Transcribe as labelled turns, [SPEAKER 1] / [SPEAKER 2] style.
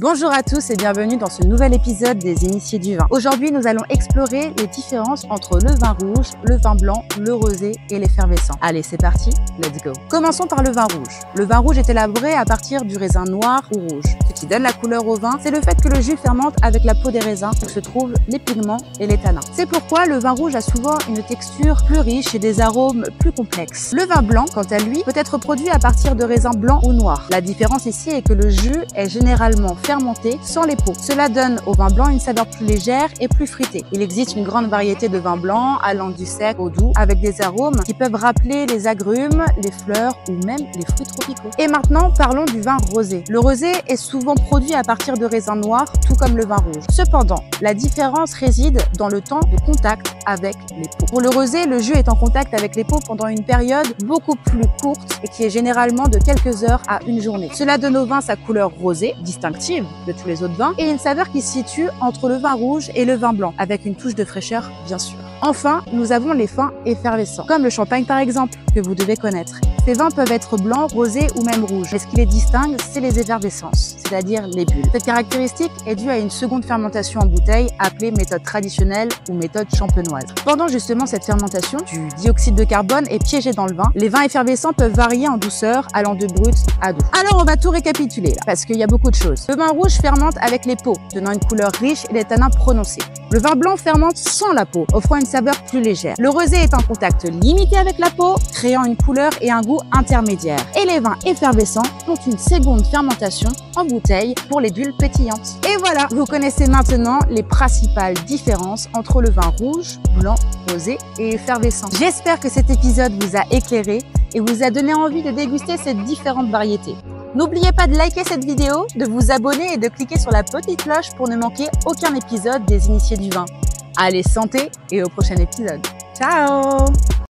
[SPEAKER 1] Bonjour à tous et bienvenue dans ce nouvel épisode des Initiés du vin. Aujourd'hui, nous allons explorer les différences entre le vin rouge, le vin blanc, le rosé et l'effervescent. Allez, c'est parti, let's go. Commençons par le vin rouge. Le vin rouge est élaboré à partir du raisin noir ou rouge. Ce qui donne la couleur au vin, c'est le fait que le jus fermente avec la peau des raisins où se trouvent les pigments et les tanins. C'est pourquoi le vin rouge a souvent une texture plus riche et des arômes plus complexes. Le vin blanc, quant à lui, peut être produit à partir de raisins blancs ou noirs. La différence ici est que le jus est généralement fermenté sans les peaux. Cela donne au vin blanc une saveur plus légère et plus fruitée. Il existe une grande variété de vins blancs allant du sec au doux avec des arômes qui peuvent rappeler les agrumes, les fleurs ou même les fruits tropicaux. Et maintenant, parlons du vin rosé. Le rosé est souvent produit à partir de raisins noirs, tout comme le vin rouge. Cependant, la différence réside dans le temps de contact avec les peaux. Pour le rosé, le jus est en contact avec les peaux pendant une période beaucoup plus courte et qui est généralement de quelques heures à une journée. Cela donne au vin sa couleur rosée, distinctive de tous les autres vins, et une saveur qui se situe entre le vin rouge et le vin blanc, avec une touche de fraîcheur, bien sûr. Enfin, nous avons les vins effervescents, comme le champagne par exemple, que vous devez connaître. Ces vins peuvent être blancs, rosés ou même rouges, mais ce qui les distingue, c'est les effervescences, c'est-à-dire les bulles. Cette caractéristique est due à une seconde fermentation en bouteille, appelée méthode traditionnelle ou méthode champenoise. Pendant justement cette fermentation, du dioxyde de carbone est piégé dans le vin. Les vins effervescents peuvent varier en douceur, allant de brut à doux. Alors on va tout récapituler, là, parce qu'il y a beaucoup de choses. Le vin rouge fermente avec les peaux, donnant une couleur riche et des tanins prononcés. Le vin blanc fermente sans la peau, offrant une saveur plus légère. Le rosé est en contact limité avec la peau, créant une couleur et un goût intermédiaire. Et les vins effervescents ont une seconde fermentation en bouteille pour les bulles pétillantes. Et voilà, vous connaissez maintenant les principales différences entre le vin rouge, blanc, rosé et effervescent. J'espère que cet épisode vous a éclairé et vous a donné envie de déguster ces différentes variétés. N'oubliez pas de liker cette vidéo, de vous abonner et de cliquer sur la petite cloche pour ne manquer aucun épisode des Initiés du vin. Allez, santé et au prochain épisode. Ciao!